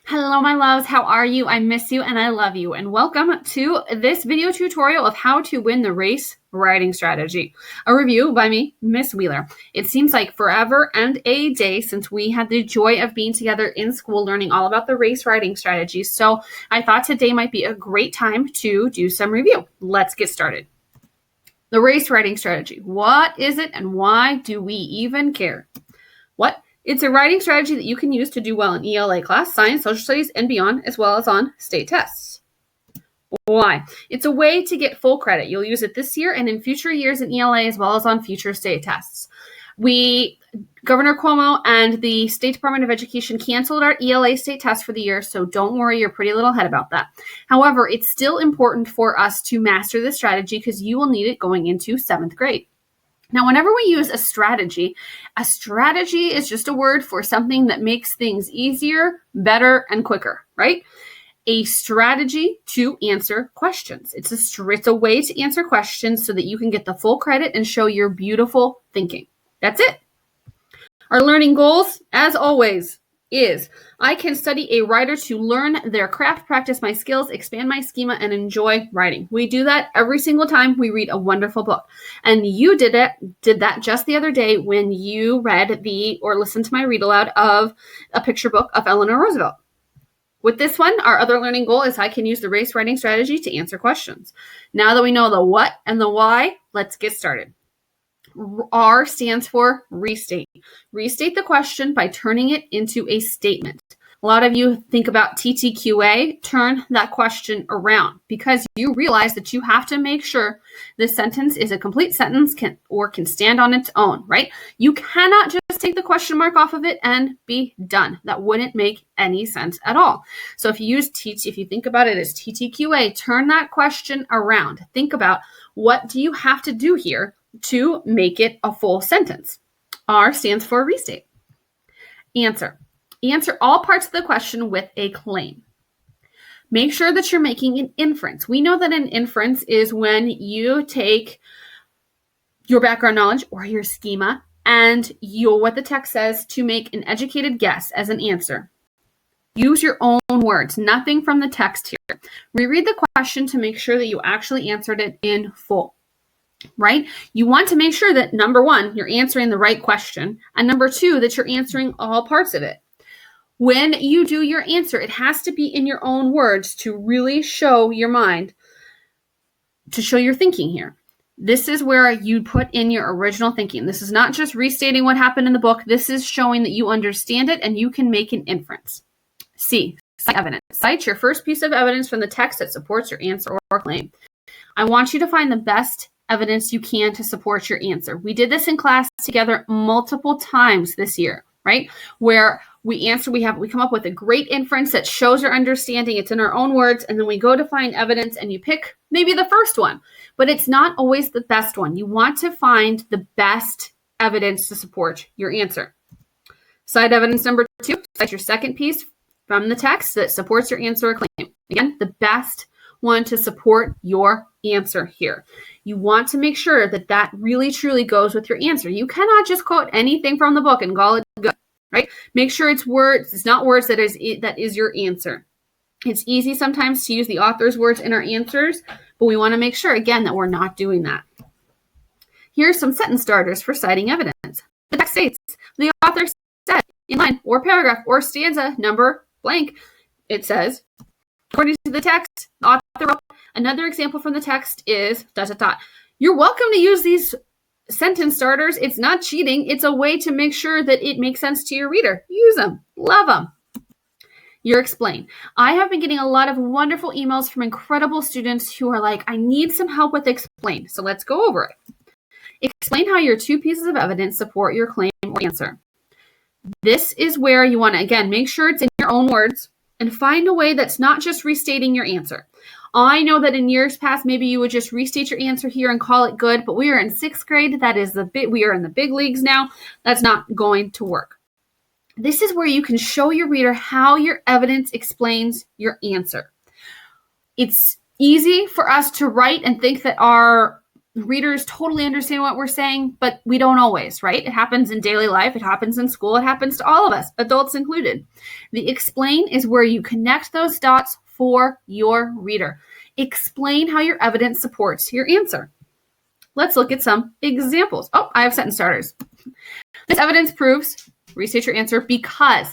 Hello, my loves. How are you? I miss you and I love you. And welcome to this video tutorial of how to win the race writing strategy. A review by me, Miss Wheeler. It seems like forever and a day since we had the joy of being together in school learning all about the race writing strategies. So I thought today might be a great time to do some review. Let's get started. The race writing strategy. What is it and why do we even care? It's a writing strategy that you can use to do well in ELA class, science, social studies, and beyond, as well as on state tests. Why? It's a way to get full credit. You'll use it this year and in future years in ELA, as well as on future state tests. Governor Cuomo and the State Department of Education canceled our ELA state test for the year, so don't worry your pretty little head about that. However, it's still important for us to master this strategy because you will need it going into 7th grade. Now, whenever we use a strategy is just a word for something that makes things easier, better, and quicker, right? A strategy to answer questions. It's a way to answer questions so that you can get the full credit and show your beautiful thinking. That's it. Our learning goals, as always, is I can study a writer to learn their craft, practice my skills, expand my schema, and enjoy writing. We do that every single time we read a wonderful book. And you did that just the other day when you read or listened to my read aloud of a picture book of Eleanor Roosevelt. With this one, our other learning goal is I can use the race writing strategy to answer questions. Now that we know the what and the why, let's get started. R stands for restate. Restate the question by turning it into a statement. A lot of you think about TTQA, turn that question around because you realize that you have to make sure the sentence is a complete sentence can stand on its own, right? You cannot just take the question mark off of it and be done. That wouldn't make any sense at all. So if you think about it as TTQA, turn that question around. Think about what do you have to do here to make it a full sentence. R stands for restate. Answer. Answer all parts of the question with a claim. Make sure that you're making an inference. We know that an inference is when you take your background knowledge or your schema and what the text says to make an educated guess as an answer. Use your own words, nothing from the text here. Reread the question to make sure that you actually answered it in full. Right? You want to make sure that number one, you're answering the right question, and number two, that you're answering all parts of it. When you do your answer, it has to be in your own words to really show your mind, to show your thinking here. This is where you put in your original thinking. This is not just restating what happened in the book. This is showing that you understand it and you can make an inference. C, cite evidence. Cite your first piece of evidence from the text that supports your answer or claim. I want you to find the best evidence you can to support your answer. We did this in class together multiple times this year, right? Where we come up with a great inference that shows our understanding. It's in our own words, and then we go to find evidence and you pick maybe the first one, but it's not always the best one. You want to find the best evidence to support your answer. Cite evidence number 2, cite your second piece from the text that supports your answer or claim. Again, the best one to support your answer here. You want to make sure that really truly goes with your answer. You cannot just quote anything from the book and call it good, right? Make sure it's words. It's not words that is your answer. It's easy sometimes to use the author's words in our answers, but we want to make sure again that we're not doing that. Here are some sentence starters for citing evidence. The text states, the author said in line or paragraph or stanza number blank, it says, according to the text, the author wrote. Another example from the text is ... You're welcome to use these sentence starters. It's not cheating. It's a way to make sure that it makes sense to your reader. Use them. Love them. Your explain. I have been getting a lot of wonderful emails from incredible students who are like, I need some help with explain. So let's go over it. Explain how your 2 pieces of evidence support your claim or answer. This is where you want to, again, make sure it's in your own words and find a way that's not just restating your answer. I know that in years past, maybe you would just restate your answer here and call it good, but we are in 6th grade. We are in the big leagues now. That's not going to work. This is where you can show your reader how your evidence explains your answer. It's easy for us to write and think that readers totally understand what we're saying, but we don't always, right? It happens in daily life. It happens in school. It happens to all of us, adults included. The explain is where you connect those dots for your reader. Explain how your evidence supports your answer. Let's look at some examples. Oh, I have sentence starters. This evidence proves, restate your answer, because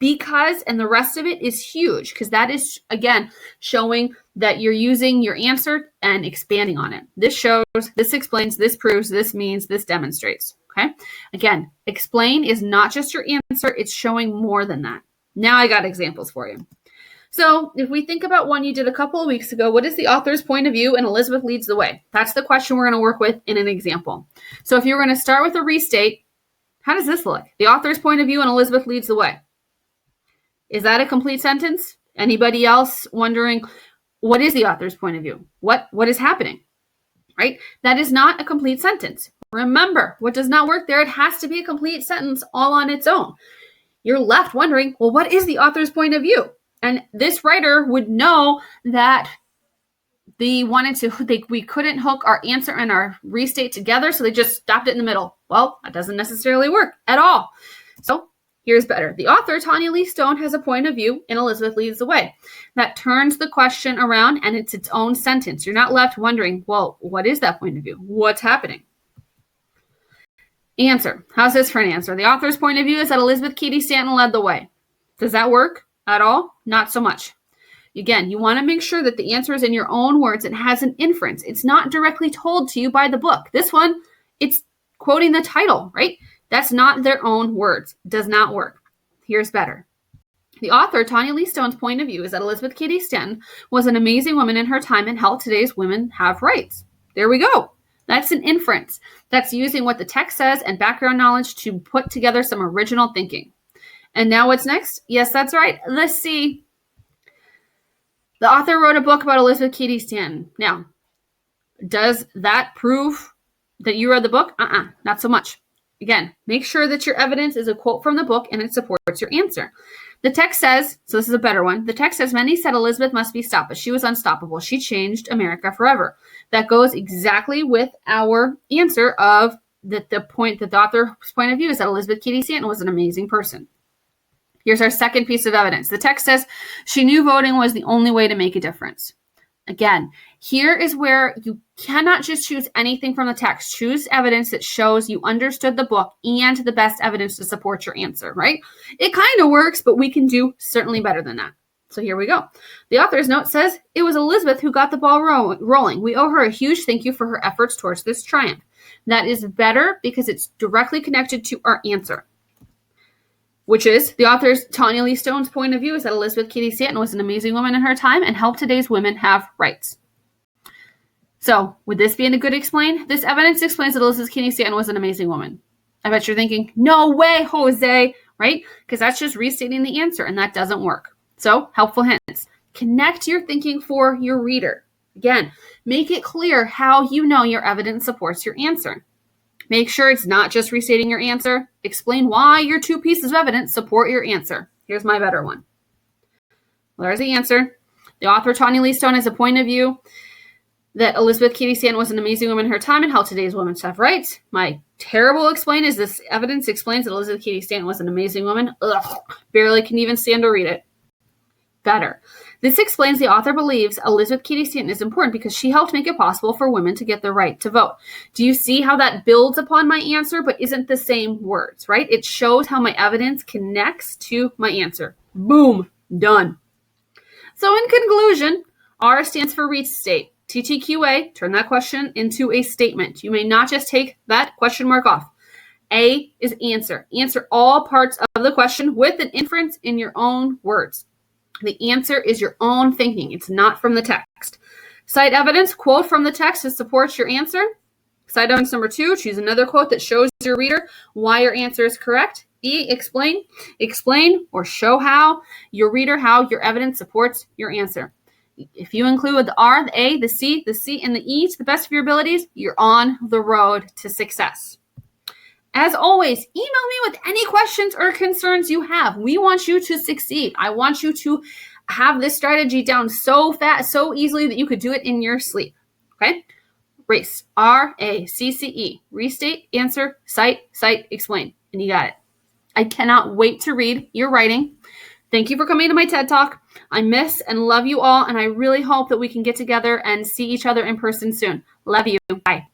because and the rest of it is huge, because that is, again, showing that you're using your answer and expanding on it. This shows, this explains, this proves, this means, this demonstrates. Okay. Again, explain is not just your answer. It's showing more than that. Now I got examples for you. So if we think about one you did a couple of weeks ago, what is the author's point of view? And Elizabeth leads the way. That's the question we're going to work with in an example. So if you're going to start with a restate, how does this look? The author's point of view and Elizabeth leads the way. Is that a complete sentence? Anybody else wondering, what is the author's point of view? What is happening? Right? That is not a complete sentence. Remember, what does not work there? It has to be a complete sentence all on its own. You're left wondering, well, what is the author's point of view? And this writer would know that we couldn't hook our answer and our restate together, so they just stopped it in the middle. Well, that doesn't necessarily work at all. So here's better. The author, Tanya Lee Stone, has a point of view, and Elizabeth leads the way. That turns the question around, and it's its own sentence. You're not left wondering, well, what is that point of view? What's happening? Answer. How's this for an answer? The author's point of view is that Elizabeth Cady Stanton led the way. Does that work at all? Not so much. Again, you want to make sure that the answer is in your own words. It has an inference. It's not directly told to you by the book. This one, it's quoting the title, right? That's not their own words. Does not work. Here's better. The author, Tanya Lee Stone's point of view is that Elizabeth Cady Stanton was an amazing woman in her time and helped today's women have rights. There we go. That's an inference. That's using what the text says and background knowledge to put together some original thinking. And now what's next? Yes, that's right. Let's see. The author wrote a book about Elizabeth Cady Stanton. Now, does that prove that you read the book? Not so much. Again, make sure that your evidence is a quote from the book and it supports your answer. The text says, so this is a better one. The text says, many said Elizabeth must be stopped, but she was unstoppable. She changed America forever. That goes exactly with our answer of the point that the author's point of view is that Elizabeth Cady Stanton was an amazing person. Here's our second piece of evidence. The text says she knew voting was the only way to make a difference. Again, here is where you cannot just choose anything from the text. Choose evidence that shows you understood the book and the best evidence to support your answer, right? It kind of works, but we can do certainly better than that. So here we go. The author's note says, it was Elizabeth who got the ball rolling. We owe her a huge thank you for her efforts towards this triumph. That is better because it's directly connected to our answer, which is the author's Tanya Lee Stone's point of view is that Elizabeth Cady Stanton was an amazing woman in her time and helped today's women have rights. So would this be a good explain? This evidence explains that Elizabeth Cady Stanton was an amazing woman. I bet you're thinking, no way, Jose, right? Because that's just restating the answer and that doesn't work. So helpful hints. Connect your thinking for your reader. Again, make it clear how you know your evidence supports your answer. Make sure it's not just restating your answer. Explain why your two pieces of evidence support your answer. Here's my better one. Well, there's the answer. The author, Tanya Lee Stone, has a point of view that Elizabeth Cady Stanton was an amazing woman in her time and helped today's women have rights. My terrible explain is this evidence explains that Elizabeth Cady Stanton was an amazing woman. Ugh, barely can even stand to read it. Better. This explains the author believes Elizabeth Cady Stanton is important because she helped make it possible for women to get the right to vote. Do you see how that builds upon my answer but isn't the same words, right? It shows how my evidence connects to my answer. Boom. Done. So in conclusion, R stands for restate. TTQA, turn that question into a statement. You may not just take that question mark off. A is answer. Answer all parts of the question with an inference in your own words. The answer is your own thinking. It's not from the text. Cite evidence, quote from the text to support your answer. Cite evidence number 2, choose another quote that shows your reader why your answer is correct. E, explain. Explain or show how your reader how your evidence supports your answer. If you include the R, the A, the C, and the E to the best of your abilities, you're on the road to success. As always, email me with any questions or concerns you have. We want you to succeed. I want you to have this strategy down so fast, so easily that you could do it in your sleep. Okay? RACCE, RACCE, restate, answer, cite, explain. And you got it. I cannot wait to read your writing. Thank you for coming to my TED Talk. I miss and love you all, and I really hope that we can get together and see each other in person soon. Love you. Bye.